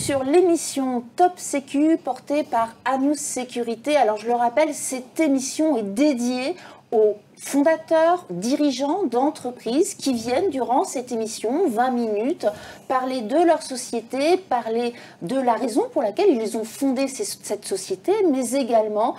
sur l'émission Top Sécu portée par Anous Sécurité. Alors je le rappelle, cette émission est dédiée aux fondateurs, dirigeants d'entreprises qui viennent durant cette émission, 20 minutes, parler de leur société, parler de la raison pour laquelle ils ont fondé cette société, mais également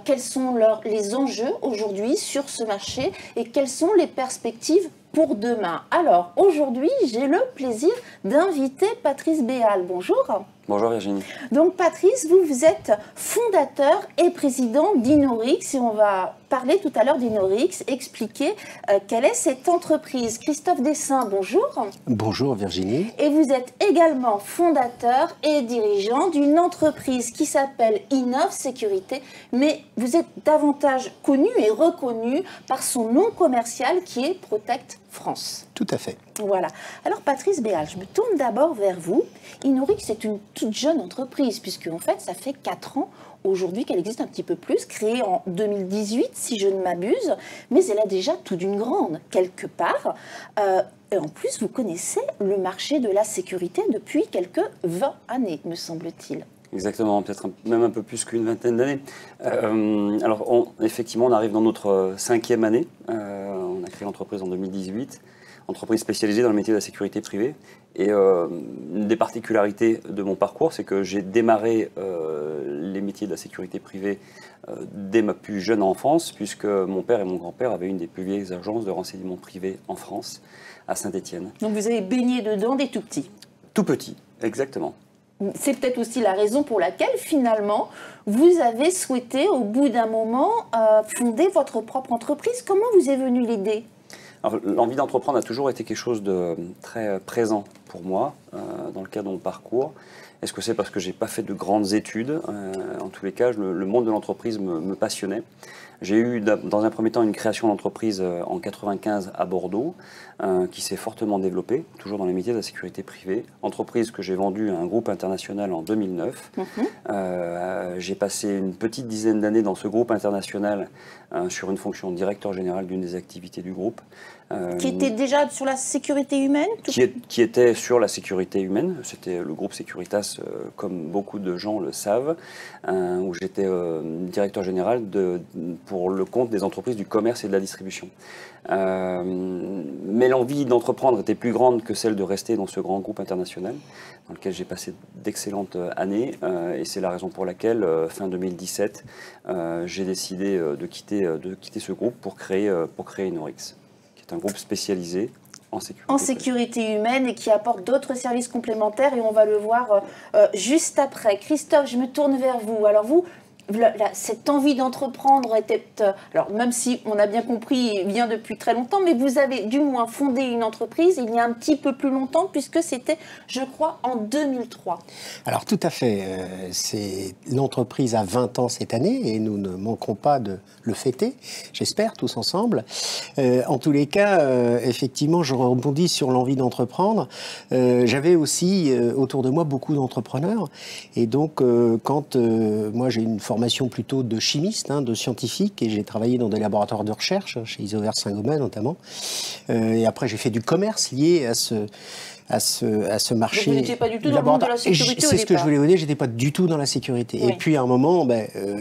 quels sont les enjeux aujourd'hui sur ce marché et quelles sont les perspectives pour demain. Alors aujourd'hui, j'ai le plaisir d'inviter Patrice Béal. Bonjour. Bonjour Virginie. Donc Patrice, vous êtes fondateur et président d'Inorix et on va parler tout à l'heure d'Inorix, expliquer quelle est cette entreprise. Christophe Dessin, bonjour. Bonjour Virginie. Et vous êtes également fondateur et dirigeant d'une entreprise qui s'appelle Innov Sécurité, mais vous êtes davantage connu et reconnu par son nom commercial qui est Protect France. Tout à fait. Voilà. Alors Patrice Béal, je me tourne d'abord vers vous. Inorix, c'est une toute jeune entreprise, puisque en fait, ça fait 4 ans aujourd'hui qu'elle existe, un petit peu plus, créée en 2018, si je ne m'abuse, mais elle a déjà tout d'une grande, quelque part. Et en plus, vous connaissez le marché de la sécurité depuis quelques 20 années, me semble-t-il. Exactement, peut-être même un peu plus qu'une vingtaine d'années. Alors, effectivement, on arrive dans notre 5e année. On a créé l'entreprise en 2018, entreprise spécialisée dans le métier de la sécurité privée. Et une des particularités de mon parcours, c'est que j'ai démarré les métiers de la sécurité privée dès ma plus jeune enfance, puisque mon père et mon grand-père avaient une des plus vieilles agences de renseignement privé en France, à Saint-Étienne. Donc vous avez baigné dedans dès tout petit? Tout petit, exactement. C'est peut-être aussi la raison pour laquelle, finalement, vous avez souhaité, au bout d'un moment, fonder votre propre entreprise. Comment vous est venue l'idée ? Alors, l'envie d'entreprendre a toujours été quelque chose de très présent pour moi, dans le cadre de mon parcours. Est-ce que c'est parce que je n'ai pas fait de grandes études ? En tous les cas, le monde de l'entreprise me passionnait. J'ai eu dans un premier temps une création d'entreprise en 1995 à Bordeaux, qui s'est fortement développée, toujours dans les métiers de la sécurité privée. Entreprise que j'ai vendue à un groupe international en 2009. J'ai passé une petite dizaine d'années dans ce groupe international sur une fonction de directeur général d'une des activités du groupe. Qui était déjà sur la sécurité humaine ? Qui était sur la sécurité humaine. C'était le groupe Securitas, comme beaucoup de gens le savent, où j'étais directeur général pour le compte des entreprises du commerce et de la distribution. Mais l'envie d'entreprendre était plus grande que celle de rester dans ce grand groupe international, dans lequel j'ai passé d'excellentes années. Et c'est la raison pour laquelle, fin 2017, j'ai décidé de quitter ce groupe pour créer Inorix, qui est un groupe spécialisé en sécurité humaine et qui apporte d'autres services complémentaires, et on va le voir juste après. Christophe, je me tourne vers vous. Alors vous, cette envie d'entreprendre était, alors même si on a bien compris, vient depuis très longtemps, mais vous avez du moins fondé une entreprise il y a un petit peu plus longtemps, puisque c'était, je crois, en 2003. Alors tout à fait, l'entreprise a 20 ans cette année et nous ne manquerons pas de le fêter, j'espère, tous ensemble. En tous les cas, effectivement, je rebondis sur l'envie d'entreprendre. J'avais aussi autour de moi beaucoup d'entrepreneurs, et donc quand moi j'ai une formation plutôt de chimiste, de scientifique, et j'ai travaillé dans des laboratoires de recherche, chez Isover Saint-Gobain notamment. Et après, j'ai fait du commerce lié à ce marché. Donc vous n'étiez pas du tout dans le monde de la sécurité au départ. C'est ce que je voulais vous dire, j'étais pas du tout dans la sécurité. Oui. Et puis à un moment,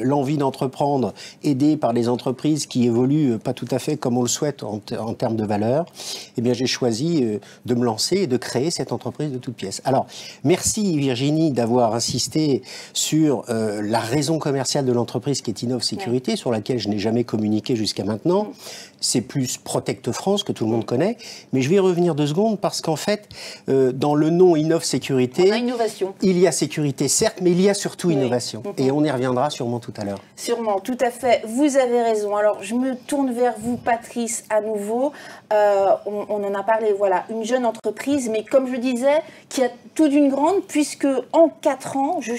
l'envie d'entreprendre, aidée par les entreprises qui évoluent pas tout à fait comme on le souhaite en termes de valeur, eh bien j'ai choisi de me lancer et de créer cette entreprise de toutes pièces. Alors, merci Virginie d'avoir insisté sur la raison commerciale de l'entreprise qui est Innov Sécurité, oui, sur laquelle je n'ai jamais communiqué jusqu'à maintenant. C'est plus Protect France que tout le monde connaît, mais je vais y revenir 2 secondes parce qu'en fait, dans le nom Innov Sécurité, il y a sécurité certes, mais il y a surtout innovation. Et on y reviendra sûrement tout à l'heure. Sûrement, tout à fait. Vous avez raison. Alors, je me tourne vers vous, Patrice, à nouveau. On en a parlé, voilà, une jeune entreprise, mais comme je disais, qui a tout d'une grande, puisque en 4 ans, je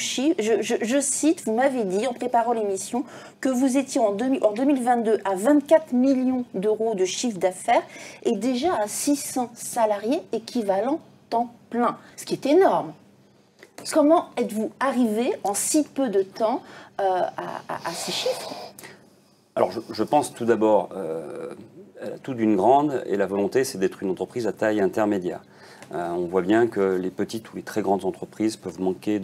cite, vous m'avez dit, en préparant l'émission, que vous étiez en 2022 à 24 millions d'euros de chiffre d'affaires et déjà à 600 salariés équivalents temps plein, ce qui est énorme. Comment êtes-vous arrivé en si peu de temps à ces chiffres ? Alors je pense tout d'abord, tout d'une grande, et la volonté c'est d'être une entreprise à taille intermédiaire. On voit bien que les petites ou les très grandes entreprises peuvent manquer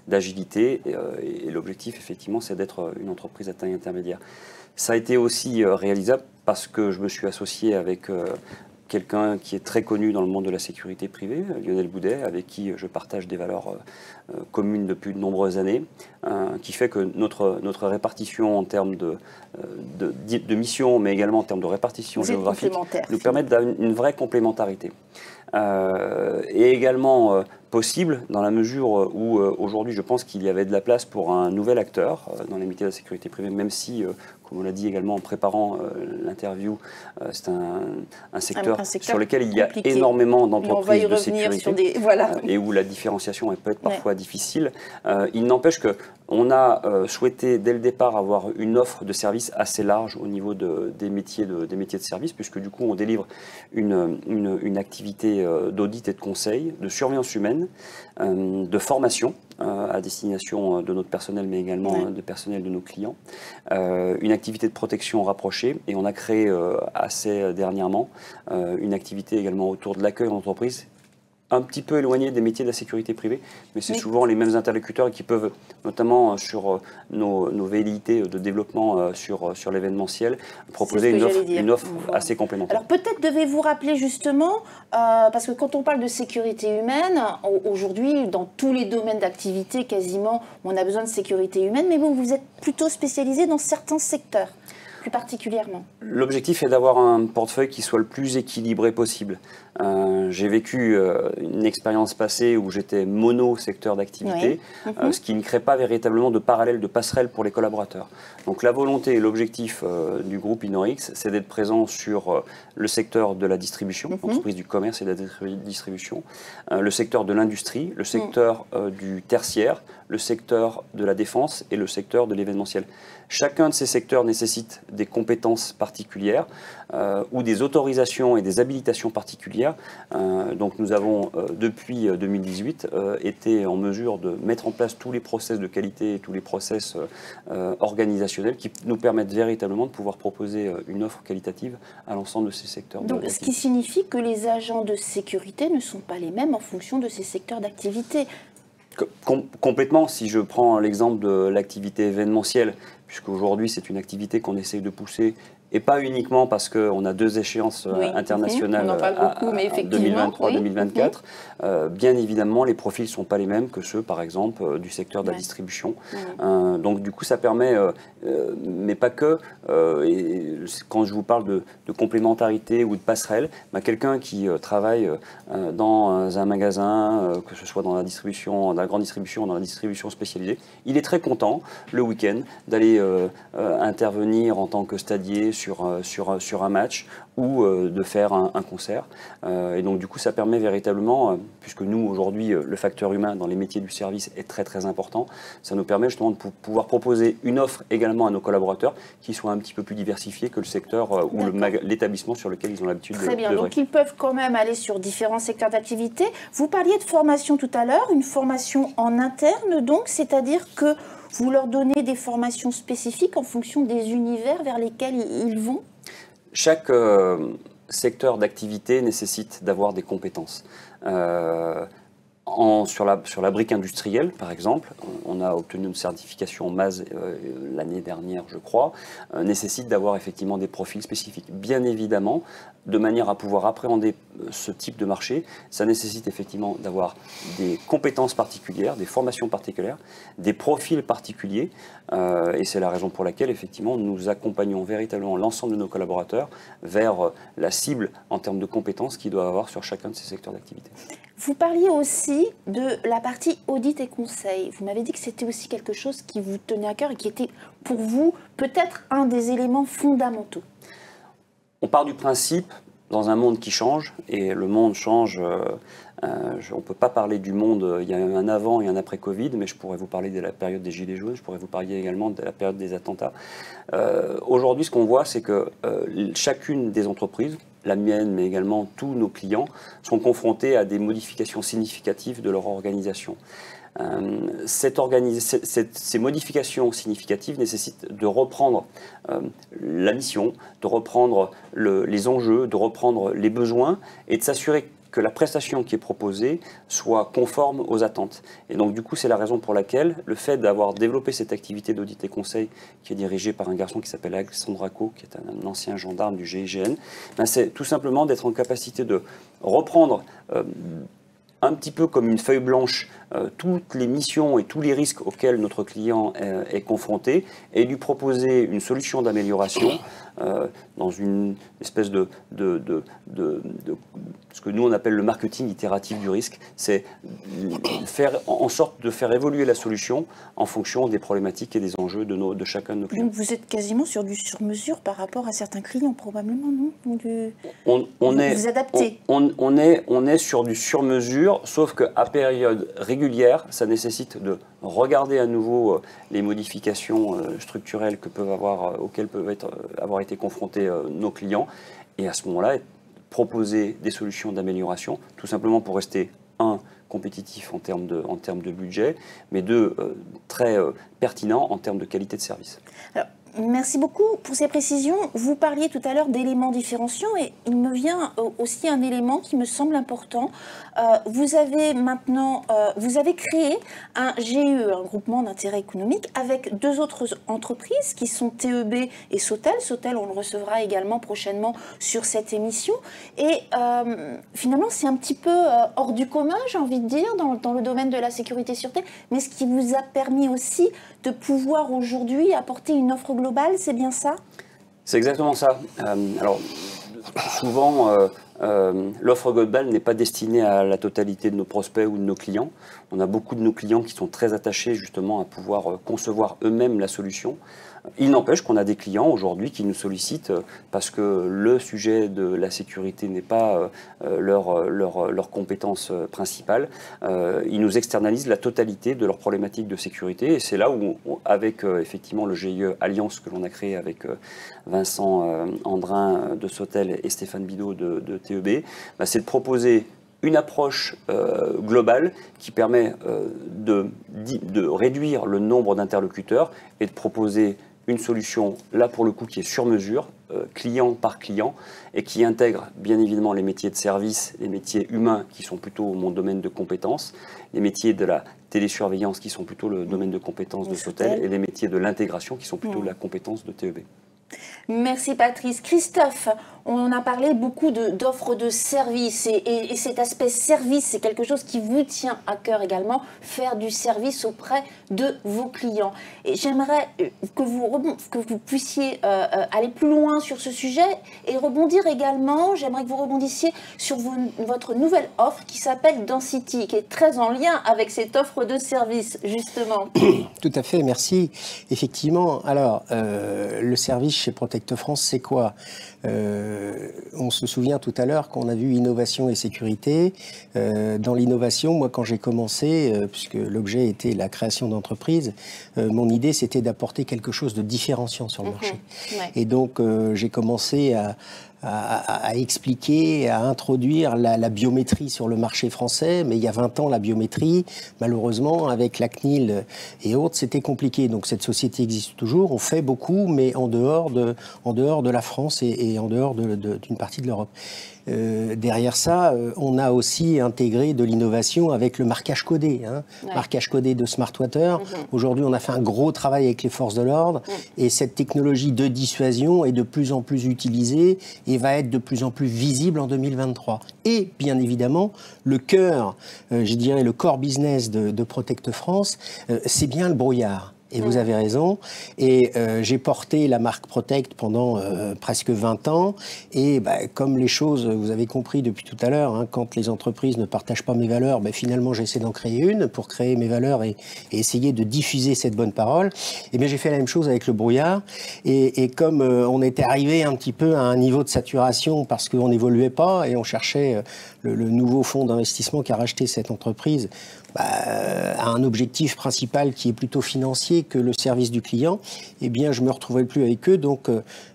d'agilité et l'objectif, effectivement, c'est d'être une entreprise à taille intermédiaire. Ça a été aussi réalisable parce que je me suis associé avec quelqu'un qui est très connu dans le monde de la sécurité privée, Lionel Boudet, avec qui je partage des valeurs communes depuis de nombreuses années, qui fait que notre répartition en termes de mission, mais également en termes de répartition géographique, nous permettent d'avoir une vraie complémentarité. Et également possible dans la mesure où aujourd'hui je pense qu'il y avait de la place pour un nouvel acteur dans les métiers de la sécurité privée, même si, comme on l'a dit également en préparant l'interview, c'est un secteur sur lequel il y a compliqué. Énormément d'entreprises de sécurité voilà. Et où la différenciation peut être parfois difficile. Il n'empêche qu'on a souhaité dès le départ avoir une offre de services assez large au niveau des métiers de service, puisque du coup on délivre une activité d'audit et de conseil, de surveillance humaine, de formation à destination de notre personnel, mais également de personnel de nos clients, une activité de protection rapprochée, et on a créé assez dernièrement une activité également autour de l'accueil en entreprise, un petit peu éloigné des métiers de la sécurité privée, mais c'est souvent les mêmes interlocuteurs qui peuvent, notamment sur nos velléités de développement sur l'événementiel, proposer une offre assez complémentaire. Alors peut-être devez-vous rappeler justement, parce que quand on parle de sécurité humaine, aujourd'hui, dans tous les domaines d'activité, quasiment, on a besoin de sécurité humaine, mais vous êtes plutôt spécialisé dans certains secteurs. Plus particulièrement. L'objectif est d'avoir un portefeuille qui soit le plus équilibré possible. J'ai vécu une expérience passée où j'étais mono-secteur d'activité, ce qui ne crée pas véritablement de parallèle, de passerelle pour les collaborateurs. Donc la volonté et l'objectif du groupe Inorix, c'est d'être présent sur le secteur de la distribution, l'entreprise du commerce et de la distribution, le secteur de l'industrie, le secteur du tertiaire, le secteur de la défense et le secteur de l'événementiel. Chacun de ces secteurs nécessite des compétences particulières ou des autorisations et des habilitations particulières. Donc nous avons, depuis 2018, été en mesure de mettre en place tous les process de qualité et tous les process organisationnels qui nous permettent véritablement de pouvoir proposer une offre qualitative à l'ensemble de ces secteurs. Donc, ce qui signifie que les agents de sécurité ne sont pas les mêmes en fonction de ces secteurs d'activité. Complètement, si je prends l'exemple de l'activité événementielle, puisqu'aujourd'hui c'est une activité qu'on essaye de pousser, et pas uniquement parce qu'on a deux échéances internationales on en parle beaucoup, mais effectivement, 2023-2024. Bien évidemment, les profils ne sont pas les mêmes que ceux, par exemple, du secteur de la distribution. Donc du coup, ça permet, mais pas que, et quand je vous parle de complémentarité ou de passerelle, quelqu'un qui travaille dans un magasin, que ce soit dans la distribution, dans la grande distribution, dans la distribution spécialisée, il est très content le week-end d'aller intervenir en tant que stadier sur un match ou de faire un concert. Et donc du coup ça permet véritablement, puisque nous aujourd'hui le facteur humain dans les métiers du service est très très important, ça nous permet justement de pouvoir proposer une offre également à nos collaborateurs qui soit un petit peu plus diversifiée que le secteur ou l'établissement sur lequel ils ont l'habitude de Très bien, donc ils peuvent quand même aller sur différents secteurs d'activité. Vous parliez de formation tout à l'heure, une formation en interne donc, c'est-à-dire que vous leur donnez des formations spécifiques en fonction des univers vers lesquels ils vont? Chaque secteur d'activité nécessite d'avoir des compétences. Sur la brique industrielle, par exemple, on a obtenu une certification MAS l'année dernière, je crois, nécessite d'avoir effectivement des profils spécifiques. Bien évidemment, de manière à pouvoir appréhender ce type de marché, ça nécessite effectivement d'avoir des compétences particulières, des formations particulières, des profils particuliers, et c'est la raison pour laquelle effectivement nous accompagnons véritablement l'ensemble de nos collaborateurs vers la cible en termes de compétences qu'ils doivent avoir sur chacun de ces secteurs d'activité. Vous parliez aussi de la partie audit et conseil. Vous m'avez dit que c'était aussi quelque chose qui vous tenait à cœur et qui était pour vous peut-être un des éléments fondamentaux. On part du principe, dans un monde qui change, et le monde change, on ne peut pas parler du monde, il y a un avant et un après Covid, mais je pourrais vous parler de la période des Gilets jaunes, je pourrais vous parler également de la période des attentats. Aujourd'hui, ce qu'on voit, c'est que chacune des entreprises, la mienne, mais également tous nos clients, sont confrontés à des modifications significatives de leur organisation. Ces modifications significatives nécessitent de reprendre la mission, de reprendre les enjeux, de reprendre les besoins et de s'assurer que la prestation qui est proposée soit conforme aux attentes. Et donc du coup, c'est la raison pour laquelle le fait d'avoir développé cette activité d'audit et conseil qui est dirigée par un garçon qui s'appelle Alexandre Racco, qui est un ancien gendarme du GIGN, ben c'est tout simplement d'être en capacité de reprendre un petit peu comme une feuille blanche toutes les missions et tous les risques auxquels notre client est confronté et lui proposer une solution d'amélioration dans une espèce de ce que nous on appelle le marketing itératif du risque, c'est faire en sorte de faire évoluer la solution en fonction des problématiques et des enjeux de chacun de nos clients. Donc vous êtes quasiment sur du sur-mesure par rapport à certains clients, probablement, non? Vous adaptez. On est sur du sur-mesure, sauf qu'à période régulière, ça nécessite de regarder à nouveau les modifications structurelles auxquelles peuvent avoir été confrontés nos clients, et à ce moment-là, proposer des solutions d'amélioration, tout simplement pour rester, compétitif en termes de budget, mais très pertinent en termes de qualité de service. Alors, merci beaucoup pour ces précisions. Vous parliez tout à l'heure d'éléments différenciants et il me vient aussi un élément qui me semble important. Vous avez créé un GUE, un groupement d'intérêt économique, avec deux autres entreprises qui sont TEB et Sautel. Sautel, on le recevra également prochainement sur cette émission. Et finalement, c'est un petit peu hors du commun, j'ai envie de dire, dans le domaine de la sécurité-sûreté, mais ce qui vous a permis aussi de pouvoir aujourd'hui apporter une offre globale, c'est bien ça? C'est exactement ça. Alors, souvent, l'offre globale n'est pas destinée à la totalité de nos prospects ou de nos clients. On a beaucoup de nos clients qui sont très attachés justement à pouvoir concevoir eux-mêmes la solution. Il n'empêche qu'on a des clients aujourd'hui qui nous sollicitent parce que le sujet de la sécurité n'est pas leur compétence principale. Ils nous externalisent la totalité de leurs problématiques de sécurité et c'est là où, avec effectivement le GIE Alliance que l'on a créé avec Vincent Andrin de Sautel et Stéphane Bidot de TEB, bah, c'est de proposer une approche globale qui permet de réduire le nombre d'interlocuteurs et de proposer une solution, là pour le coup, qui est sur mesure, client par client, et qui intègre bien évidemment les métiers de service, les métiers humains qui sont plutôt mon domaine de compétences, les métiers de la télésurveillance qui sont plutôt le domaine de compétences de Sautel, et les métiers de l'intégration qui sont plutôt la compétence de TEB. Merci Patrice. Christophe, on a parlé beaucoup d'offres de services et cet aspect service, c'est quelque chose qui vous tient à cœur également, faire du service auprès de vos clients. Et j'aimerais que vous puissiez aller plus loin sur ce sujet et rebondir également, j'aimerais que vous rebondissiez sur votre nouvelle offre qui s'appelle Density, qui est très en lien avec cette offre de service, justement. Tout à fait, merci. Effectivement, alors, le service chez Protect France, c'est quoi? On se souvient tout à l'heure qu'on a vu innovation et sécurité. Dans l'innovation, moi, quand j'ai commencé, puisque l'objet était la création d'entreprises, mon idée, c'était d'apporter quelque chose de différenciant sur le marché. Ouais. Et donc, j'ai commencé à expliquer, à introduire la biométrie sur le marché français. Mais il y a 20 ans, la biométrie, malheureusement, avec la CNIL et autres, c'était compliqué. Donc cette société existe toujours. On fait beaucoup, mais en dehors de la France et en dehors d'une partie de l'Europe. Derrière ça, on a aussi intégré de l'innovation avec le marquage codé. Ouais. Marquage codé de Smart Water. Aujourd'hui, on a fait un gros travail avec les forces de l'ordre. Et cette technologie de dissuasion est de plus en plus utilisée et va être de plus en plus visible en 2023. Et bien évidemment, le cœur, je dirais le core business de Protect France, c'est bien le brouillard. Et vous avez raison. Et j'ai porté la marque Protect pendant presque 20 ans. Et comme les choses, vous avez compris depuis tout à l'heure, quand les entreprises ne partagent pas mes valeurs, finalement j'essaie d'en créer une pour créer mes valeurs et essayer de diffuser cette bonne parole. Et bien j'ai fait la même chose avec le brouillard. Et comme on était arrivé un petit peu à un niveau de saturation parce qu'on n'évoluait pas et on cherchait le nouveau fonds d'investissement qui a racheté cette entreprise, à un objectif principal qui est plutôt financier que le service du client, eh bien je me retrouvais plus avec eux. Donc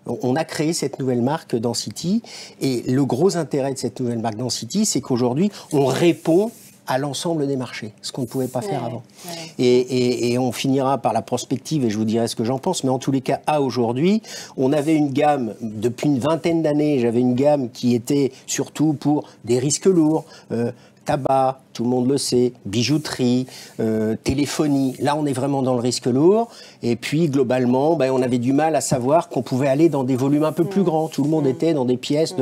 on a créé cette nouvelle marque Density. Et le gros intérêt de cette nouvelle marque Density, c'est qu'aujourd'hui on répond à l'ensemble des marchés, ce qu'on ne pouvait pas faire avant. Ouais. Et on finira par la prospective, et je vous dirai ce que j'en pense, mais en tous les cas, à aujourd'hui, on avait une gamme, depuis une vingtaine d'années, j'avais une gamme qui était surtout pour des risques lourds, tabac, tout le monde le sait, bijouterie, téléphonie. Là, on est vraiment dans le risque lourd. Et puis, globalement, on avait du mal à savoir qu'on pouvait aller dans des volumes un peu plus grands. Tout le monde était dans des pièces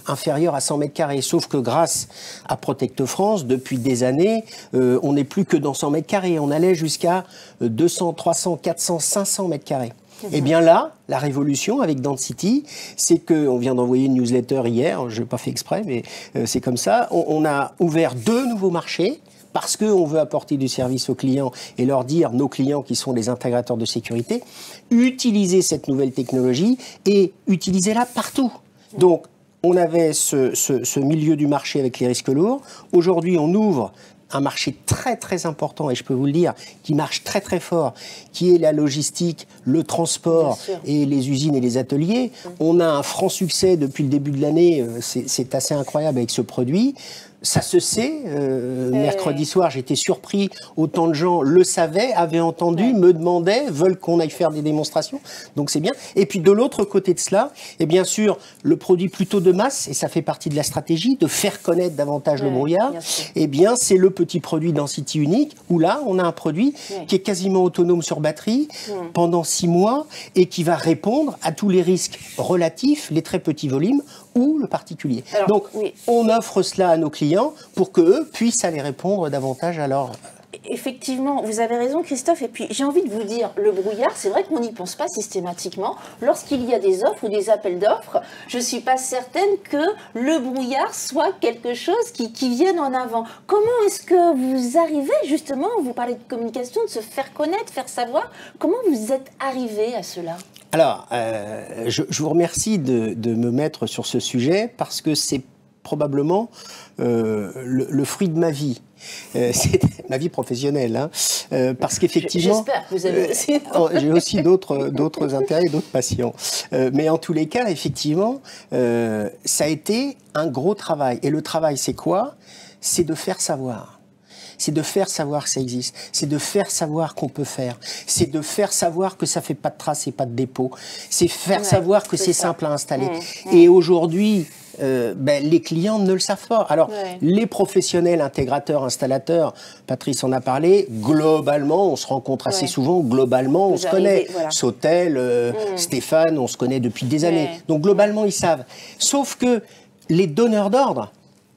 inférieures à 100 mètres carrés. Sauf que grâce à Protecte France, depuis des années, on n'est plus que dans 100 mètres carrés. On allait jusqu'à 200, 300, 400, 500 mètres carrés. Eh bien là, la révolution avec Density, c'est qu'on vient d'envoyer une newsletter hier, je n'ai pas fait exprès, mais c'est comme ça, on a ouvert 2 nouveaux marchés, parce qu'on veut apporter du service aux clients et leur dire, nos clients qui sont les intégrateurs de sécurité, utilisez cette nouvelle technologie et utilisez-la partout. Donc, on avait ce milieu du marché avec les risques lourds. Aujourd'hui, on ouvre un marché très très important, et je peux vous le dire, qui marche très très fort, qui est la logistique, le transport et les usines et les ateliers. On a un franc succès depuis le début de l'année, c'est assez incroyable avec ce produit. Ça se sait, mercredi soir, j'étais surpris, autant de gens le savaient, avaient entendu, me demandaient, veulent qu'on aille faire des démonstrations, donc c'est bien. Et puis de l'autre côté de cela, et bien sûr, le produit plutôt de masse, et ça fait partie de la stratégie, de faire connaître davantage le brouillard, et bien c'est le petit produit Density unique, où là, on a un produit qui est quasiment autonome sur batterie pendant 6 mois, et qui va répondre à tous les risques relatifs, les très petits volumes, ou le particulier. Alors, donc, on offre cela à nos clients pour qu'eux puissent aller répondre davantage à leur... Effectivement, vous avez raison Christophe, et puis j'ai envie de vous dire, le brouillard, c'est vrai qu'on n'y pense pas systématiquement. Lorsqu'il y a des offres ou des appels d'offres, je ne suis pas certaine que le brouillard soit quelque chose qui vienne en avant. Comment est-ce que vous arrivez justement, vous parlez de communication, de se faire connaître, faire savoir, comment vous êtes arrivé à cela ? Alors, je vous remercie de me mettre sur ce sujet parce que c'est probablement le fruit de ma vie. C'est ma vie professionnelle, hein, parce qu'effectivement... J'espère que vous avez aussi... j'ai aussi d'autres intérêts, d'autres passions. Mais en tous les cas, effectivement, ça a été un gros travail. Et le travail, c'est quoi ? C'est de faire savoir. C'est de faire savoir que ça existe, c'est de faire savoir qu'on peut faire, c'est de faire savoir que ça ne fait pas de traces et pas de dépôt, c'est faire savoir que c'est simple à installer. Et aujourd'hui, les clients ne le savent pas. Alors, les professionnels intégrateurs, installateurs, Patrice en a parlé, globalement, on se rencontre assez souvent, globalement, on se connaît. Sautel, Stéphane, on se connaît depuis des années. Donc, globalement, ils savent. Sauf que les donneurs d'ordre,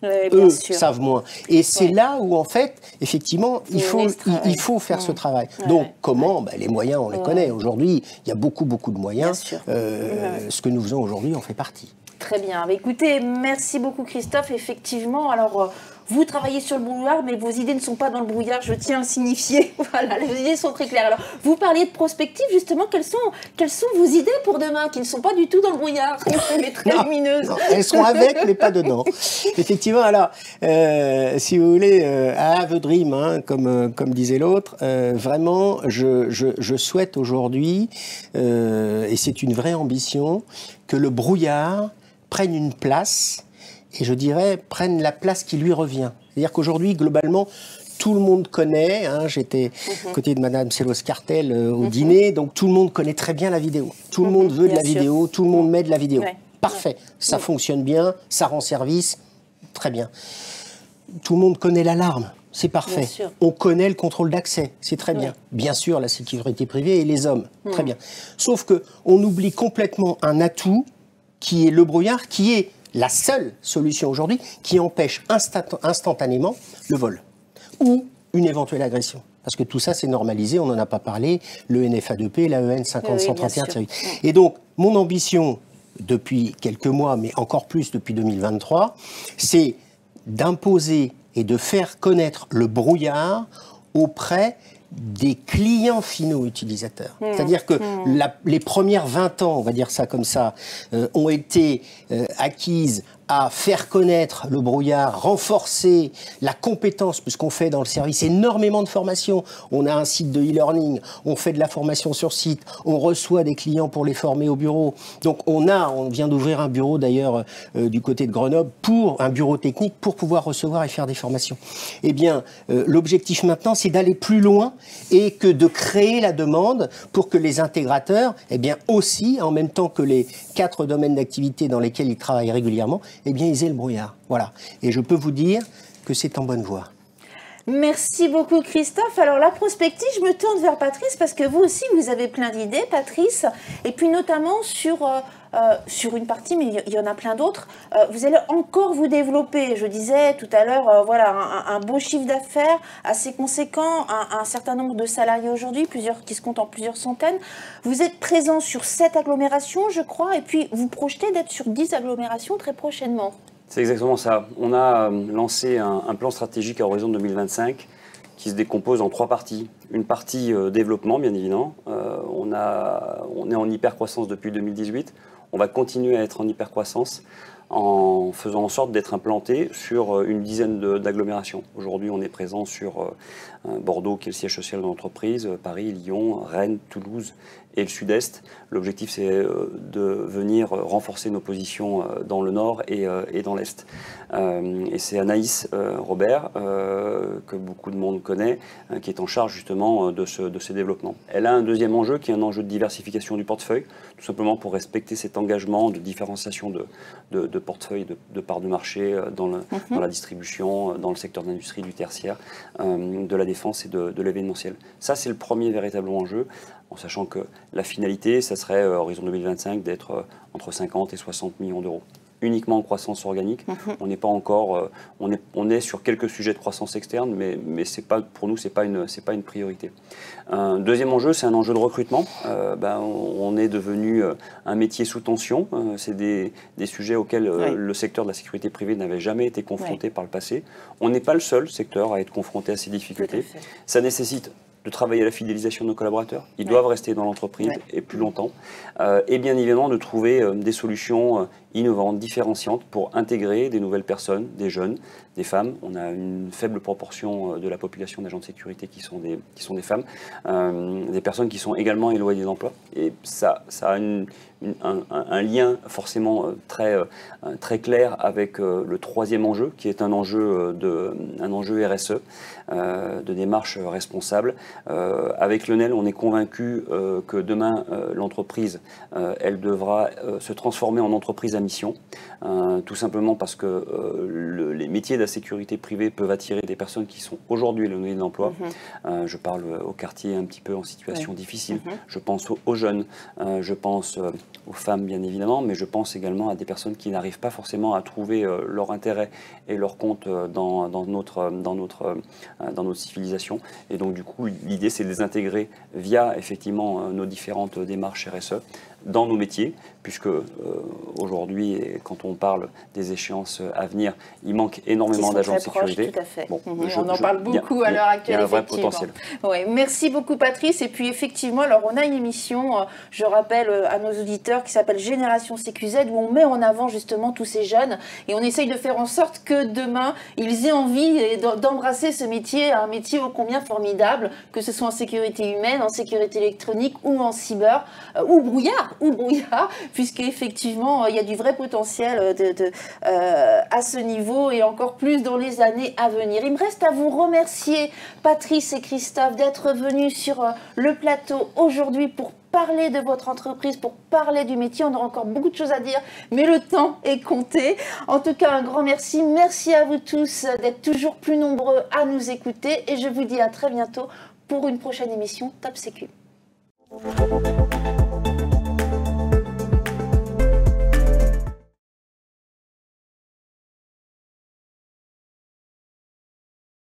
eux savent moins. Et c'est là où, en fait, effectivement, il faut faire ce travail. Donc, comment ? Les moyens, on les connaît. Aujourd'hui, il y a beaucoup de moyens. Ce que nous faisons aujourd'hui en fait partie. Très bien. Écoutez, merci beaucoup Christophe. Effectivement, alors... Vous travaillez sur le brouillard, mais vos idées ne sont pas dans le brouillard, je tiens à le signifier. Voilà, les idées sont très claires. Alors, vous parliez de prospective, justement, quelles sont vos idées pour demain, qui ne sont pas du tout dans le brouillard, mais très lumineuses? Non, elles sont avec, mais pas dedans. Effectivement, alors, si vous voulez, à have a dream, hein, comme disait l'autre, vraiment, je souhaite aujourd'hui, et c'est une vraie ambition, que le brouillard prenne une place, et je dirais, prenne la place qui lui revient. C'est-à-dire qu'aujourd'hui, globalement, tout le monde connaît, hein, j'étais à côté de Madame Sellos-Cartel au dîner, donc tout le monde connaît très bien la vidéo. Tout le monde veut de la vidéo, tout le monde met de la vidéo. Parfait, ça fonctionne bien, ça rend service, très bien. Tout le monde connaît l'alarme, c'est parfait. On connaît le contrôle d'accès, c'est très bien. Bien sûr, la sécurité privée et les hommes, très bien. Sauf qu'on oublie complètement un atout qui est le brouillard, qui est la seule solution aujourd'hui qui empêche instantanément le vol ou une éventuelle agression. Parce que tout ça, c'est normalisé, on n'en a pas parlé, le NFA2P, la EN 50131-8. Et donc, mon ambition, depuis quelques mois, mais encore plus depuis 2023, c'est d'imposer et de faire connaître le brouillard auprès des clients finaux utilisateurs. C'est-à-dire que les premières 20 ans, on va dire ça comme ça, ont été acquises à faire connaître le brouillard, renforcer la compétence, puisqu'on fait dans le service énormément de formations. On a un site de e-learning, on fait de la formation sur site, on reçoit des clients pour les former au bureau. Donc on vient d'ouvrir un bureau d'ailleurs du côté de Grenoble, pour un bureau technique pour pouvoir recevoir et faire des formations. Eh bien, l'objectif maintenant, c'est d'aller plus loin et que de créer la demande pour que les intégrateurs, eh bien aussi, en même temps que les 4 domaines d'activité dans lesquels ils travaillent régulièrement, eh bien, ils aient le brouillard. Voilà. Et je peux vous dire que c'est en bonne voie. Merci beaucoup Christophe. Alors la prospective, je me tourne vers Patrice parce que vous aussi, vous avez plein d'idées, Patrice. Et puis notamment sur une partie, mais il y en a plein d'autres. Vous allez encore vous développer. Je disais tout à l'heure, voilà, un beau chiffre d'affaires assez conséquent, un certain nombre de salariés aujourd'hui, qui se comptent en plusieurs centaines. Vous êtes présent sur 7 agglomérations, je crois, et puis vous projetez d'être sur 10 agglomérations très prochainement. C'est exactement ça. On a lancé un plan stratégique à horizon 2025 qui se décompose en 3 parties. Une partie développement, bien évidemment. On est en hypercroissance depuis 2018. On va continuer à être en hypercroissance en faisant en sorte d'être implanté sur une dizaine d'agglomérations. Aujourd'hui, on est présent sur Bordeaux, qui est le siège social de l'entreprise, Paris, Lyon, Rennes, Toulouse et le Sud-Est. L'objectif, c'est de venir renforcer nos positions dans le Nord et dans l'Est. Et c'est Anaïs Robert, que beaucoup de monde connaît, qui est en charge justement de ces développements. Elle a un deuxième enjeu, qui est un enjeu de diversification du portefeuille, tout simplement pour respecter cet engagement de différenciation de portefeuille, de parts de marché dans la distribution, dans le secteur de l'industrie, du tertiaire, de la défense et de l'événementiel. Ça, c'est le premier véritable enjeu, en sachant que la finalité, ça serait, horizon 2025, d'être entre 50 et 60 millions d'euros. Uniquement en croissance organique. On n'est pas encore, on est sur quelques sujets de croissance externe, mais c'est pas, pour nous, c'est pas une priorité. Un deuxième enjeu, c'est un enjeu de recrutement. On est devenu un métier sous tension. C'est des sujets auxquels le secteur de la sécurité privée n'avait jamais été confronté par le passé. On n'est pas le seul secteur à être confronté à ces difficultés. Ça nécessite de travailler à la fidélisation de nos collaborateurs. Ils doivent rester dans l'entreprise et plus longtemps. Et bien évidemment, de trouver des solutions innovantes, différenciantes pour intégrer des nouvelles personnes, des jeunes, des femmes. On a une faible proportion de la population d'agents de sécurité qui sont des femmes, des personnes qui sont également éloignées d'emploi. Et ça a un lien forcément très clair avec le troisième enjeu, qui est un enjeu RSE, de démarche responsable. Avec Lionel, on est convaincu que demain, l'entreprise, elle devra se transformer en entreprise à mission, tout simplement parce que les métiers de la sécurité privée peuvent attirer des personnes qui sont aujourd'hui éloignées de l'emploi. Je parle au quartier un petit peu en situation difficile, je pense aux jeunes, je pense aux femmes bien évidemment, mais je pense également à des personnes qui n'arrivent pas forcément à trouver leur intérêt et leur compte dans notre civilisation. Et donc du coup, l'idée c'est de les intégrer via effectivement nos différentes démarches RSE dans nos métiers, puisque aujourd'hui, quand on parle des échéances à venir, il manque énormément d'agents de sécurité. Tout à fait. Bon, on en parle beaucoup à l'heure actuelle. Il y a un vrai potentiel. Ouais, merci beaucoup Patrice. Et puis effectivement, alors on a une émission, je rappelle à nos auditeurs, qui s'appelle Génération CQZ, où on met en avant justement tous ces jeunes et on essaye de faire en sorte que demain, ils aient envie d'embrasser ce métier, un métier ô combien formidable, que ce soit en sécurité humaine, en sécurité électronique ou en cyber, ou brouillard, puisqu'effectivement, il y a du vrai potentiel à ce niveau et encore plus dans les années à venir. Il me reste à vous remercier, Patrice et Christophe, d'être venus sur le plateau aujourd'hui pour parler de votre entreprise, pour parler du métier. On aura encore beaucoup de choses à dire, mais le temps est compté. En tout cas, un grand merci. Merci à vous tous d'être toujours plus nombreux à nous écouter et je vous dis à très bientôt pour une prochaine émission Top Sécu.